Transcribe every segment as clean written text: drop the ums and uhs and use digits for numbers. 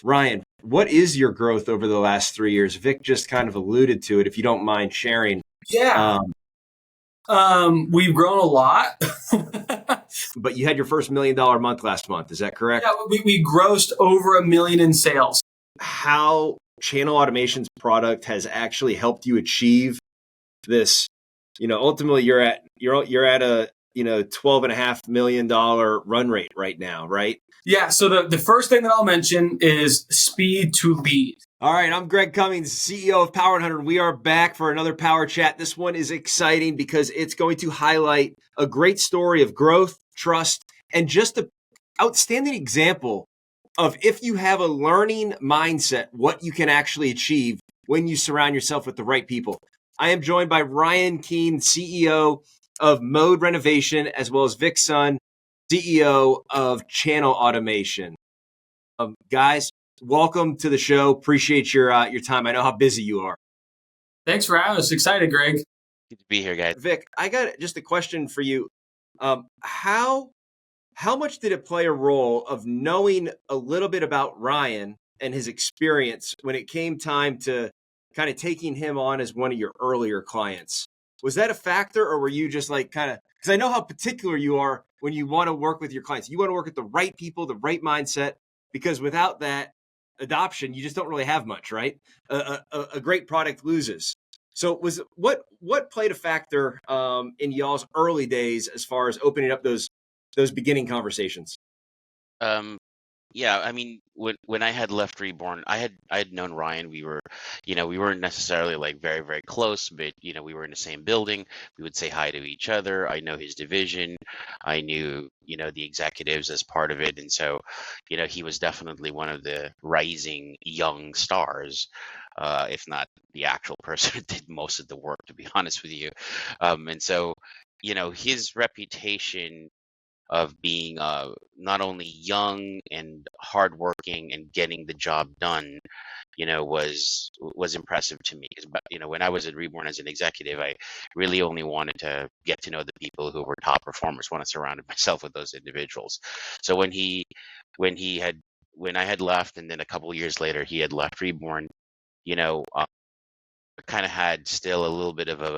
Ryan, what is your growth over the last 3 years? Vic just kind of alluded to it, if you don't mind sharing. Yeah. Um, We've grown a lot. but you had your first $1 million month last month. Is that correct? Yeah, we grossed over $1 million in sales. How channel automation's product has actually helped you achieve this, ultimately you're at a, $12.5 million run rate right now, right? Yeah. So the first thing that I'll mention is speed to lead. All right, I'm Greg Cummings, CEO of Power 100. We are back for another Power Chat. This one is exciting because it's going to highlight a great story of growth, trust, and just an outstanding example of if you have a learning mindset, what you can actually achieve when you surround yourself with the right people. I am joined by Ryan Keene, CEO of Mode Renovation, as well as Vic Sun, CEO of Channel Automation. Guys, welcome to the show. Appreciate your time. I know how busy you are. Thanks for having us. Excited, Greg. Good to be here, guys. Vic, I got just a question for you. How much did it play a role of knowing a little bit about Ryan and his experience when it came time to kind of taking him on as one of your earlier clients? Was that a factor, or were you just like kind of, because I know how particular you are when you want to work with your clients. You want to work with the right people, the right mindset, because without that adoption, you just don't really have much, right? A great product loses. So was what played a factor in y'all's early days as far as opening up those beginning conversations? Yeah, I mean, when I had left Reborn, I had known Ryan. We weren't necessarily like very, very close, but we were in the same building. We would say hi to each other. I know his division. I knew, the executives as part of it. And so, he was definitely one of the rising young stars, if not the actual person who did most of the work, to be honest with you. And so, his reputation of being not only young and hardworking and getting the job done, was impressive to me. Because when I was at Reborn as an executive, I really only wanted to get to know the people who were top performers. When I surrounded myself with those individuals. So when I had left, and then a couple of years later he had left Reborn, kind of had still a little bit of a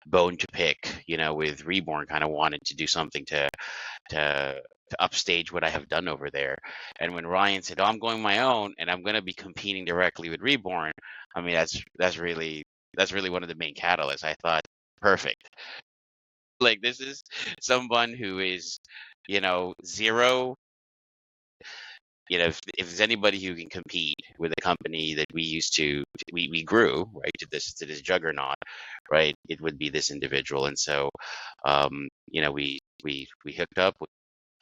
bone to pick, with Reborn. Kind of wanted to do something to upstage what I have done over there. And when Ryan said, "Oh, I'm going my own, and I'm going to be competing directly with Reborn," I mean, that's really one of the main catalysts. I thought, perfect. Like, this is someone who is, zero. If there's anybody who can compete with a company that we grew, right, to this juggernaut, right, it would be this individual. And so, we hooked up.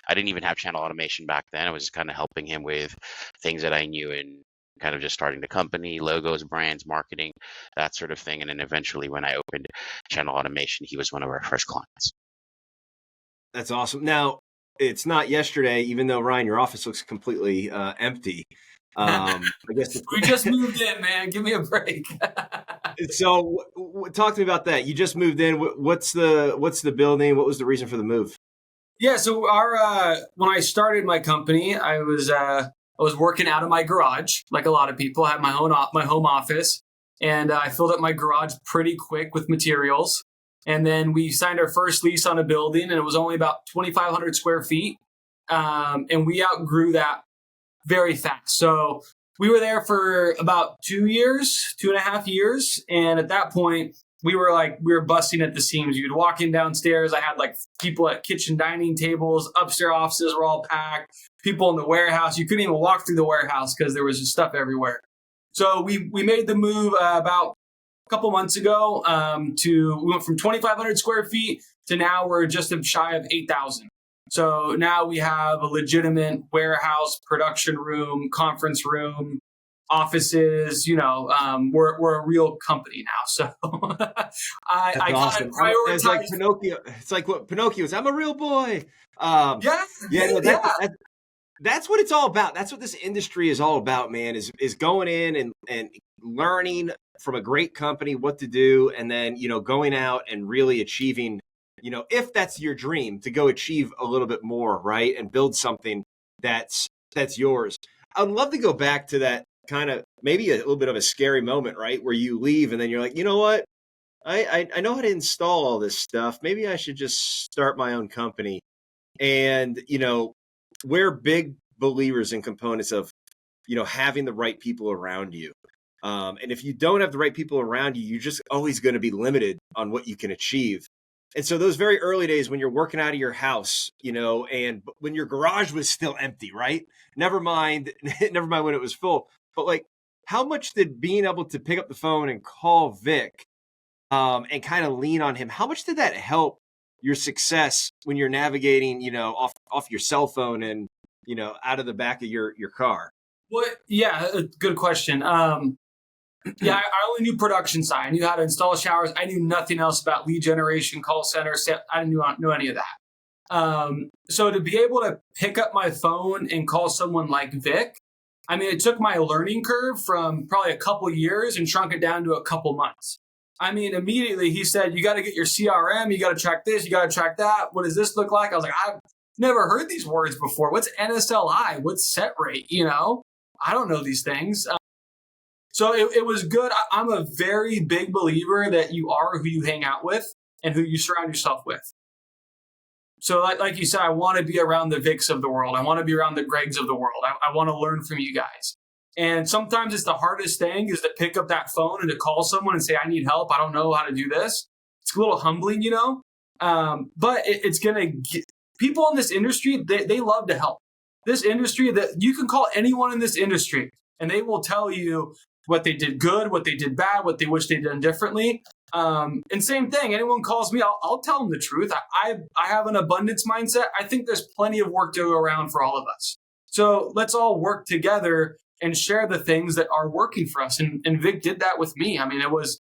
I didn't even have channel automation back then. I was just kind of helping him with things that I knew, and kind of just starting the company, logos, brands, marketing, that sort of thing. And then eventually, when I opened channel automation, he was one of our first clients. That's awesome. Now, it's not yesterday, even though, Ryan, your office looks completely empty. I guess We just moved in, man. Give me a break. So talk to me about that. You just moved in. What's the building? What was the reason for the move? Yeah, so when I started my company, I was working out of my garage, like a lot of people. I had my home office, and I filled up my garage pretty quick with materials. And then we signed our first lease on a building, and it was only about 2,500 square feet. And we outgrew that very fast. So we were there for about 2.5 years. And at that point, we were busting at the seams. You'd walk in downstairs. I had like people at kitchen dining tables. Upstairs offices were all packed. People in the warehouse. You couldn't even walk through the warehouse because there was just stuff everywhere. So we made the move about a couple months ago. We went from 2,500 square feet to now we're just shy of 8,000. So now we have a legitimate warehouse, production room, conference room, offices. We're a real company now. So I awesome. kind of prioritize. It's like Pinocchio. It's like what Pinocchio is. I'm a real boy. That's what it's all about. That's what this industry is all about, man, is going in and learning from a great company what to do, and then, going out and really achieving, if that's your dream, to go achieve a little bit more, right? And build something that's yours. I'd love to go back to that kind of maybe a little bit of a scary moment, right? Where you leave and then you're like, you know what? I know how to install all this stuff. Maybe I should just start my own company. And, we're big believers in components of, having the right people around you. And if you don't have the right people around you, you're just always going to be limited on what you can achieve. And so those very early days when you're working out of your house, and when your garage was still empty, right? Never mind, never mind when it was full. But like, how much did being able to pick up the phone and call Vic, and kind of lean on him, how much did that help your success when you're navigating, off your cell phone and, out of the back of your car? Well, yeah, good question. Yeah, I only knew production side. I knew how to install showers. I knew nothing else about lead generation, call center. I didn't know any of that. So to be able to pick up my phone and call someone like Vic, I mean, it took my learning curve from probably a couple years and shrunk it down to a couple months. I mean, immediately he said, you got to get your CRM. You got to track this. You got to track that. What does this look like? I was like, I've never heard these words before. What's NSLI? What's set rate? I don't know these things. So it was good. I'm a very big believer that you are who you hang out with and who you surround yourself with. So like you said, I want to be around the Vics of the world. I want to be around the Gregs of the world. I want to learn from you guys. And sometimes it's the hardest thing is to pick up that phone and to call someone and say, I need help. I don't know how to do this. It's a little humbling, but it's going to get people in this industry. They love to help. This industry, that you can call anyone in this industry and they will tell you what they did good, what they did bad, what they wish they'd done differently. And same thing, anyone calls me, I'll tell them the truth. I have an abundance mindset. I think there's plenty of work to go around for all of us. So let's all work together and share the things that are working for us. And Vic did that with me. I mean, it was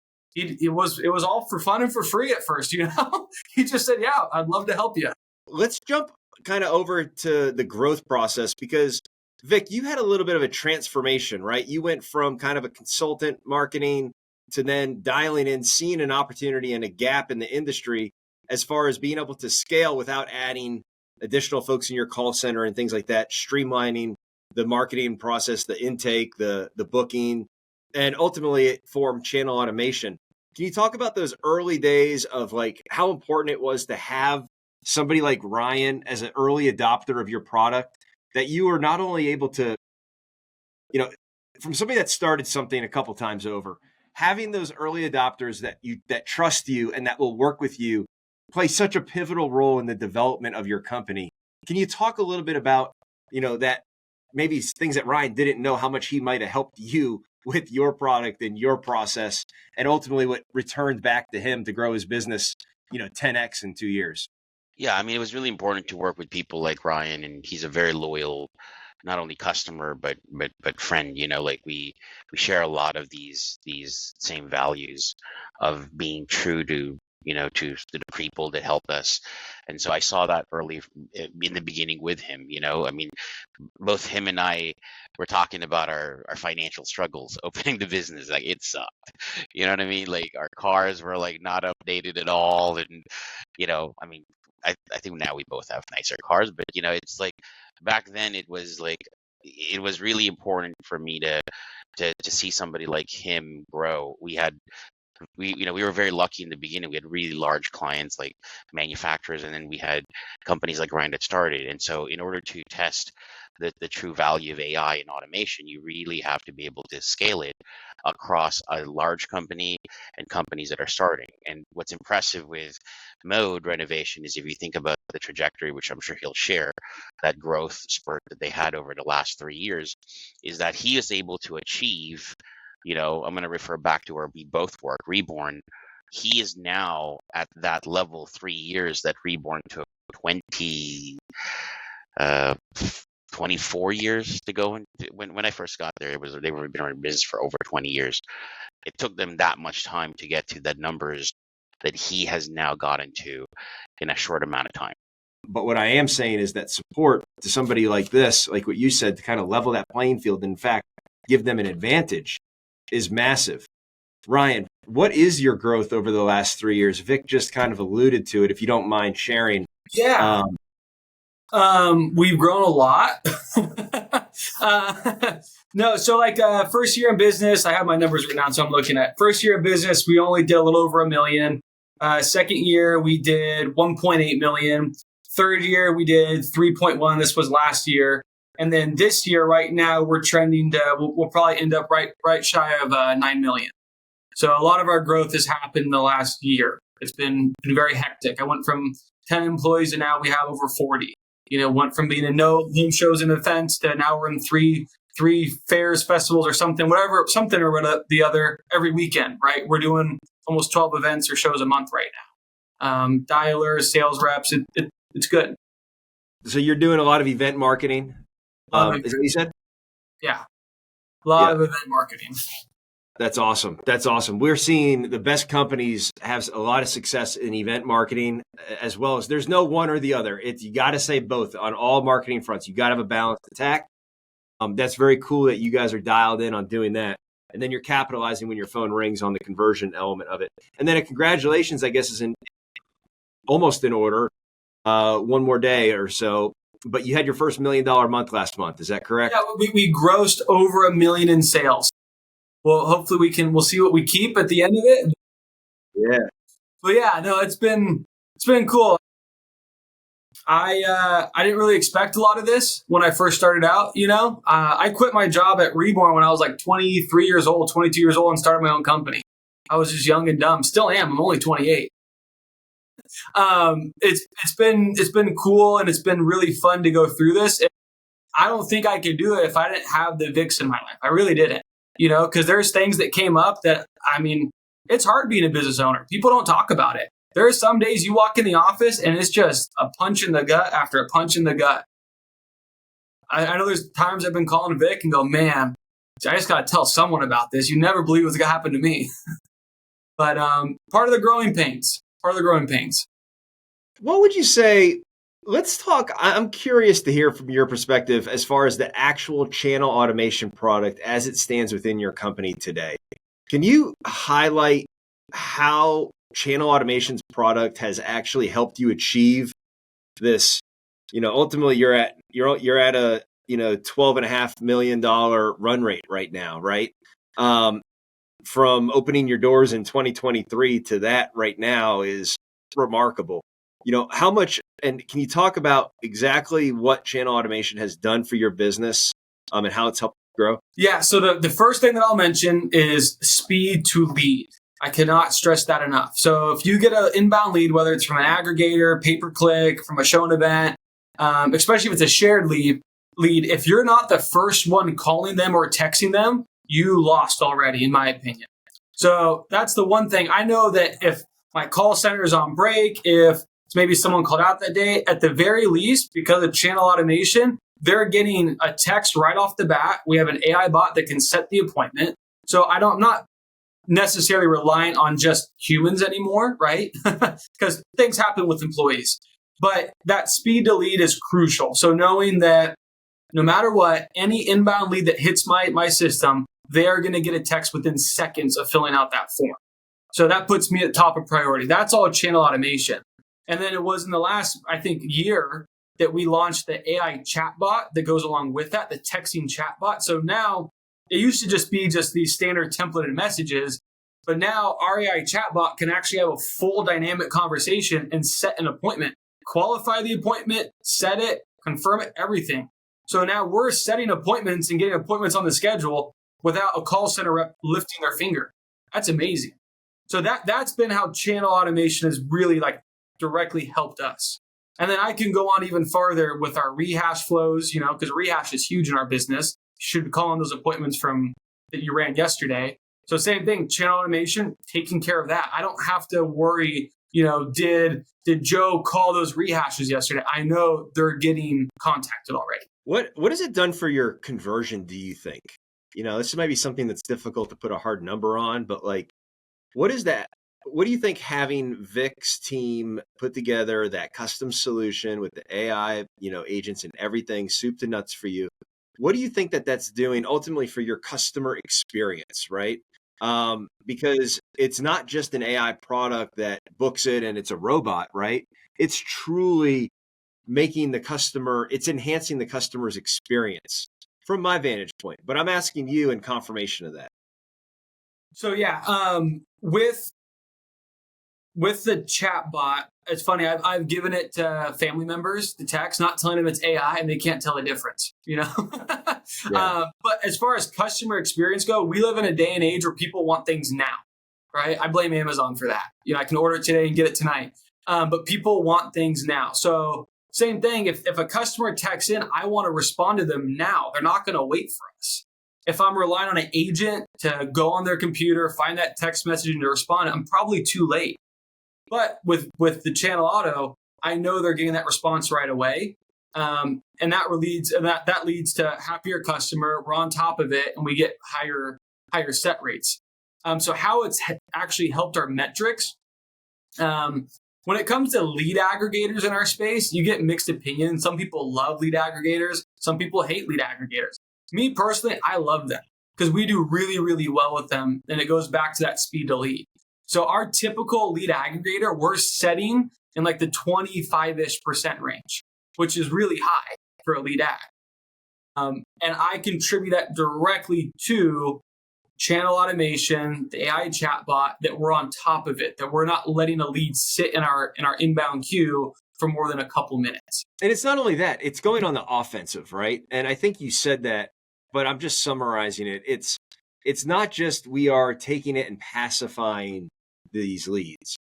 all for fun and for free at first, He just said, yeah, I'd love to help you. Let's jump kind of over to the growth process because Vic, you had a little bit of a transformation, right? You went from kind of a consultant marketing to then dialing in, seeing an opportunity and a gap in the industry as far as being able to scale without adding additional folks in your call center and things like that, streamlining the marketing process, the intake, the booking, and ultimately it formed channel automation. Can you talk about those early days of like how important it was to have somebody like Ryan as an early adopter of your product, that you were not only able to, from somebody that started something a couple times over, having those early adopters that trust you and that will work with you play such a pivotal role in the development of your company. Can you talk a little bit about, that maybe things that Ryan didn't know, how much he might have helped you with your product and your process, and ultimately what returned back to him to grow his business, 10x in 2 years? Yeah, I mean, it was really important to work with people like Ryan, and he's a very loyal, not only customer but friend. Like we share a lot of these same values of being true to to the people that help us. And so I saw that early in the beginning with him. I mean, both him and I were talking about our financial struggles opening the business. Like it sucked. You know what I mean? Like our cars were like not updated at all, and I mean. I think now we both have nicer cars, but it's like back then it was really important for me to see somebody like him grow. We were very lucky in the beginning. We had really large clients like manufacturers, and then we had companies like Ryan that started. And so in order to test the true value of AI and automation, you really have to be able to scale it across a large company and companies that are starting. And what's impressive with Mode Renovation is if you think about the trajectory, which I'm sure he'll share, that growth spurt that they had over the last 3 years, is that he is able to achieve, I'm going to refer back to where we both work, Reborn. He is now at that level 3 years that Reborn took 24 years to go. When I first got there, they were been in business for over 20 years. It took them that much time to get to the numbers that he has now gotten to in a short amount of time. But what I am saying is that support to somebody like this, like what you said, to kind of level that playing field, and in fact, give them an advantage, is massive. Ryan, what is your growth over the last 3 years? Vic just kind of alluded to it, if you don't mind sharing. Yeah. We've grown a lot. No, so like first year in business, I have my numbers written down, so I'm looking at first year of business, we only did a little over $1 million. Second year, we did 1.8 million. Third year, we did 3.1. This was last year. And then this year, right now, we're trending to, we'll probably end up right shy of 9 million. So a lot of our growth has happened in the last year. It's been very hectic. I went from 10 employees and now we have over 40. Went from being in no home shows and events to now we're in three fairs, festivals, or something, something or the other every weekend, right? We're doing almost 12 events or shows a month right now. Dialers, sales reps, it's good. So you're doing a lot of event marketing. Is that what you said? Yeah. A lot of event marketing. That's awesome. That's awesome. We're seeing the best companies have a lot of success in event marketing, as well as there's no one or the other. You got to say both on all marketing fronts. You got to have a balanced attack. That's very cool that you guys are dialed in on doing that. And then you're capitalizing when your phone rings on the conversion element of it. And then a congratulations, I guess, is almost in order. One more day or so. But you had your first $1 million month last month. Is that correct? Yeah, we grossed over $1 million in sales. Well, hopefully we'll see what we keep at the end of it. Yeah. But yeah, no, it's been cool. I didn't really expect a lot of this when I first started out. I quit my job at Reborn when I was like 23 years old, 22 years old, and started my own company. I was just young and dumb. Still am. I'm only 28. It's been cool and it's been really fun to go through this. I don't think I could do it if I didn't have the VIX in my life. I really didn't. Because there's things that came up that, it's hard being a business owner. People don't talk about it. There are some days you walk in the office and it's just a punch in the gut after a punch in the gut. I know there's times I've been calling Vic and go, man, I just got to tell someone about this. You never believe what's going to happen to me. But part of the growing pains. What would you say? Let's talk. I'm curious to hear from your perspective as far as the actual channel automation product as it stands within your company today. Can you highlight how channel automation's product has actually helped you achieve this? Ultimately you're at a $12.5 million run rate right now, right? From opening your doors in 2023 to that right now is remarkable. How much, and can you talk about exactly what channel automation has done for your business and how it's helped grow? Yeah. So the first thing that I'll mention is speed to lead. I cannot stress that enough. So if you get an inbound lead, whether it's from an aggregator, pay-per-click, from a show and event, especially if it's a shared lead, if you're not the first one calling them or texting them, you lost already, in my opinion. So that's the one thing. I know that if my call center is on break, if maybe someone called out that day, at the very least, because of channel automation, they're getting a text right off the bat. We have an AI bot that can set the appointment. So I'm not necessarily reliant on just humans anymore, right? Because things happen with employees. But that speed to lead is crucial. So knowing that no matter what, any inbound lead that hits my system, they are going to get a text within seconds of filling out that form. So that puts me at top of priority. That's all channel automation. And then it was in the last, I think, year that we launched the AI chatbot that goes along with that, the texting chatbot. So now it used to just be these standard templated messages, but now our AI chatbot can actually have a full dynamic conversation and set an appointment, qualify the appointment, set it, confirm it, everything. So now we're setting appointments and getting appointments on the schedule without a call center rep lifting their finger. That's amazing. So that's been how channel automation has really directly helped us. And then I can go on even farther with our rehash flows, because rehash is huge in our business. You should call on those appointments that you ran yesterday. So same thing, channel automation, taking care of that. I don't have to worry, did Joe call those rehashes yesterday? I know they're getting contacted already. What has it done for your conversion, do you think? This might be something that's difficult to put a hard number on, but what is that? What do you think having Vic's team put together that custom solution with the AI, agents and everything, soup to nuts for you? What do you think that's doing ultimately for your customer experience, right? Because it's not just an AI product that books it and it's a robot, right? It's truly making it's enhancing the customer's experience from my vantage point, but I'm asking you in confirmation of that. So yeah, with the chat bot, it's funny. I've given it to family members, the text, not telling them it's AI, and they can't tell the difference. Yeah. But as far as customer experience go, we live in a day and age where people want things now, right? I blame Amazon for that. I can order it today and get it tonight, but people want things now. So same thing. If a customer texts in, I want to respond to them now. They're not going to wait for us. If I'm relying on an agent to go on their computer, find that text message and to respond, I'm probably too late. But with the channel auto, I know they're getting that response right away. And that leads to happier customer. We're on top of it and we get higher set rates. So how it's actually helped our metrics. When it comes to lead aggregators in our space, you get mixed opinions. Some people love lead aggregators. Some people hate lead aggregators. Me personally, I love them because we do really, really well with them. And it goes back to that speed to lead. So our typical lead aggregator, we're setting in like the 25-ish% range, which is really high for a lead ag. And I contribute that directly to channel automation, the AI chatbot, that we're on top of it, that we're not letting a lead sit in our inbound queue for more than a couple minutes. And it's not only that, it's going on the offensive, right? And I think you said that, but I'm just summarizing it. It's not just we are taking it and pacifying these leads,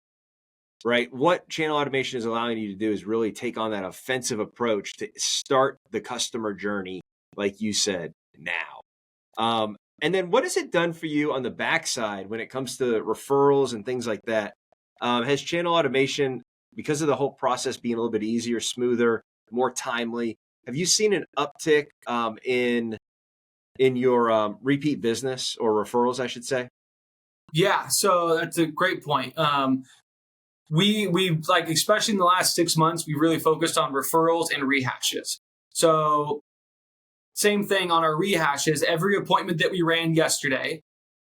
right? What channel automation is allowing you to do is really take on that offensive approach to start the customer journey, like you said, now. And then what has it done for you on the backside when it comes to referrals and things like that? Has channel automation, because of the whole process being a little bit easier, smoother, more timely, have you seen an uptick in your repeat business or referrals, I should say? Yeah, so that's a great point. We like, especially in the last 6 months, we really focused on referrals and rehashes. So same thing on our rehashes. Every appointment that we ran yesterday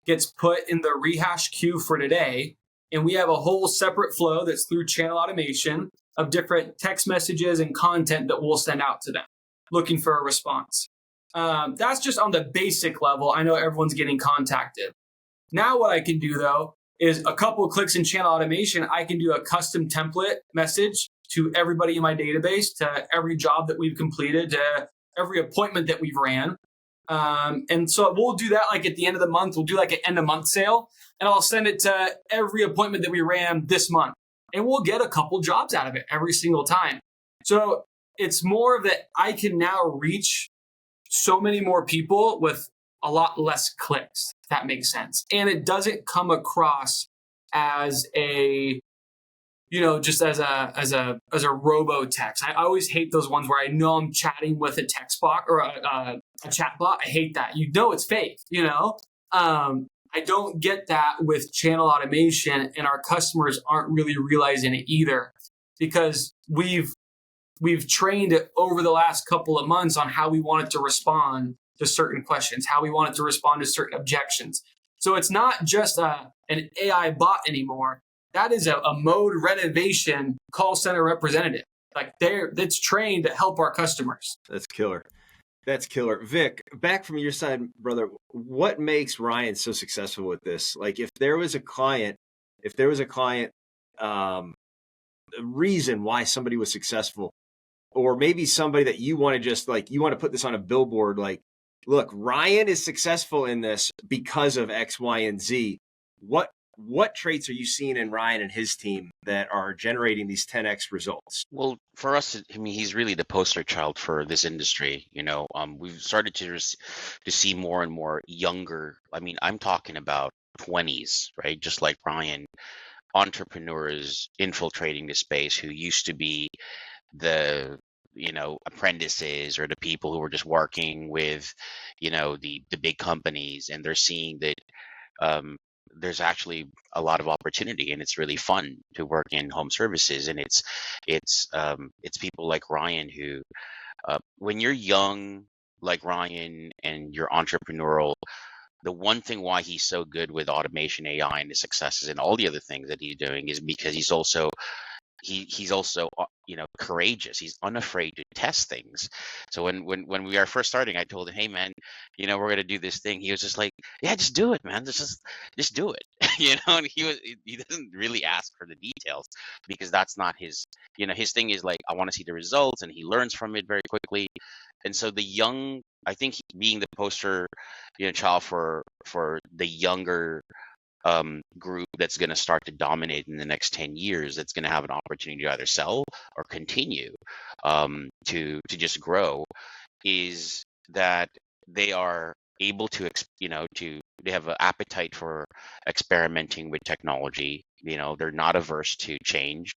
gets put in the rehash queue for today. And we have a whole separate flow that's through channel automation of different text messages and content that we'll send out to them looking for a response. That's just on the basic level. I know everyone's getting contacted. Now what I can do though is a couple of clicks in channel automation. I can do a custom template message to everybody in my database, to every job that we've completed, to every appointment that we've ran. And so we'll do that like at the end of the month. We'll do like an end of month sale and I'll send it to every appointment that we ran this month. And we'll get a couple jobs out of it every single time. So it's more of that I can now reach so many more people with a lot less clicks, if that makes sense. And it doesn't come across as a, just as a robo text. I always hate those ones where I know I'm chatting with a text bot or a chat bot. I hate that. It's fake, I don't get that with channel automation, and our customers aren't really realizing it either, because we've trained it over the last couple of months on how we want it to respond to certain questions, how we want it to respond to certain objections. So it's not just an AI bot anymore. That is a mode renovation call center representative. Like that's trained to help our customers. That's killer. That's killer. Vic, back from your side, brother, what makes Ryan so successful with this? Like if there was a client, reason why somebody was successful, or maybe somebody that you want to just you want to put this on a billboard, like, look, Ryan is successful in this because of X, Y, and Z. What traits are you seeing in Ryan and his team that are generating these 10x results? Well, for us, he's really the poster child for this industry. We've started to see more and more younger. I'm talking about 20s, right? Just like Ryan, entrepreneurs infiltrating the space who used to be the apprentices or the people who were just working with the big companies, and they're seeing that there's actually a lot of opportunity, and it's really fun to work in home services. And it's people like Ryan who when you're young like Ryan and you're entrepreneurial, the one thing why he's so good with automation, AI, and the successes and all the other things that he's doing is because he's also he's also courageous. He's unafraid to test things. So when we are first starting, I told him, hey man, we're gonna do this thing. He was just like, yeah, just do it, man. Just do it. And he doesn't really ask for the details because that's not his. His thing is like, I want to see the results, and he learns from it very quickly. And so I think being the poster child for the younger group that's going to start to dominate in the next 10 years, that's going to have an opportunity to either sell or continue to just grow, is that they are able to they have an appetite for experimenting with technology. They're not averse to change,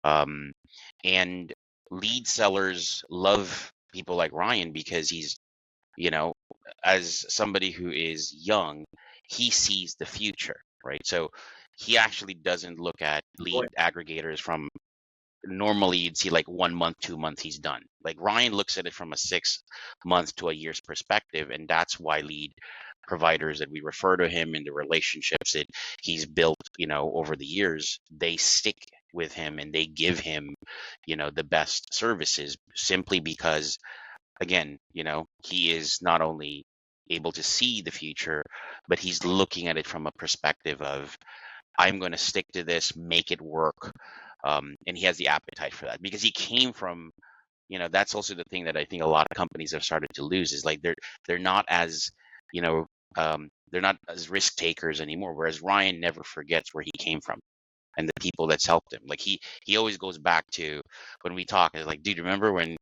and lead sellers love people like Ryan because he's, as somebody who is young, he sees the future, right? So he actually doesn't look at lead aggregators from, normally you'd see like 1 month, 2 months, he's done. Like Ryan looks at it from a 6 month to a year's perspective, and that's why lead providers that we refer to him in the relationships that he's built, over the years, they stick with him and they give him, the best services, simply because, again, he is not only able to see the future, but he's looking at it from a perspective of, I'm going to stick to this, make it work. And he has the appetite for that because he came from, that's also the thing that I think a lot of companies have started to lose, is like they're not as, they're not as risk takers anymore. Whereas Ryan never forgets where he came from and the people that's helped him. Like he always goes back to when we talk, it's like, dude, remember when,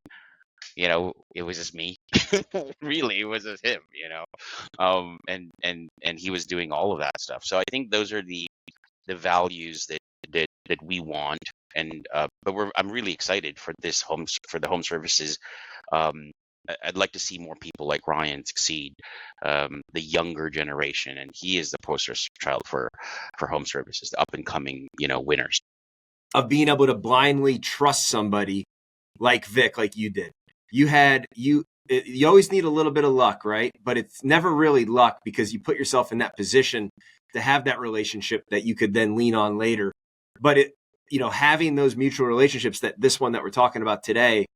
it was just me. Really, it was just him, and he was doing all of that stuff. So I think those are the values that we want. And but I'm really excited for the home services. I'd like to see more people like Ryan succeed, the younger generation, and he is the poster child for home services, the up and coming winners. Of being able to blindly trust somebody like Vic, like you did. You always need a little bit of luck, right? But it's never really luck because you put yourself in that position to have that relationship that you could then lean on later. But having those mutual relationships, that this one that we're talking about today,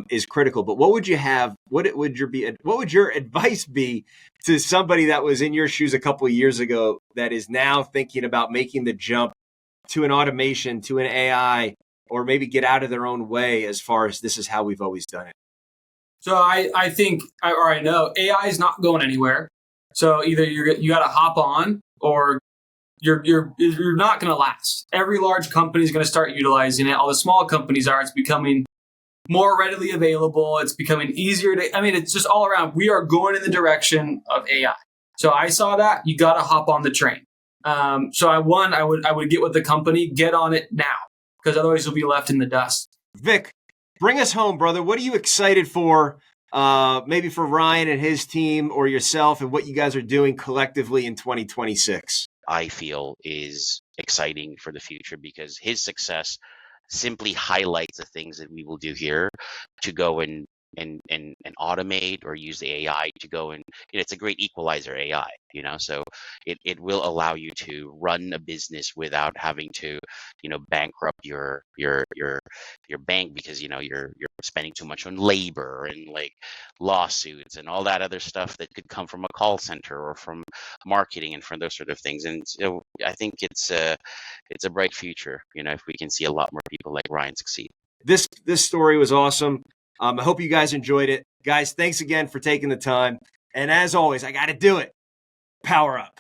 is critical. But what would you have? What would your advice be to somebody that was in your shoes a couple of years ago that is now thinking about making the jump to an automation, to an AI, or maybe get out of their own way as far as this is how we've always done it? So I think, or I know, AI is not going anywhere. So either you got to hop on, or you're not going to last. Every large company is going to start utilizing it. All the small companies are. It's becoming more readily available. It's becoming easier to. I mean, it's just all around. We are going in the direction of AI. So I saw that. You got to hop on the train. So I would get with the company, get on it now, because otherwise you'll be left in the dust. Vic, bring us home, brother. What are you excited for? Maybe for Ryan and his team, or yourself, and what you guys are doing collectively in 2026. I feel is exciting for the future because his success simply highlights the things that we will do here to go and automate or use the AI to go and it's a great equalizer, AI, so it will allow you to run a business without having to bankrupt your bank because you're spending too much on labor and like lawsuits and all that other stuff that could come from a call center or from marketing and from those sort of things. And so I think it's a bright future, if we can see a lot more people like Ryan succeed. This story was awesome. I hope you guys enjoyed it. Guys, thanks again for taking the time. And as always, I got to do it. Power up.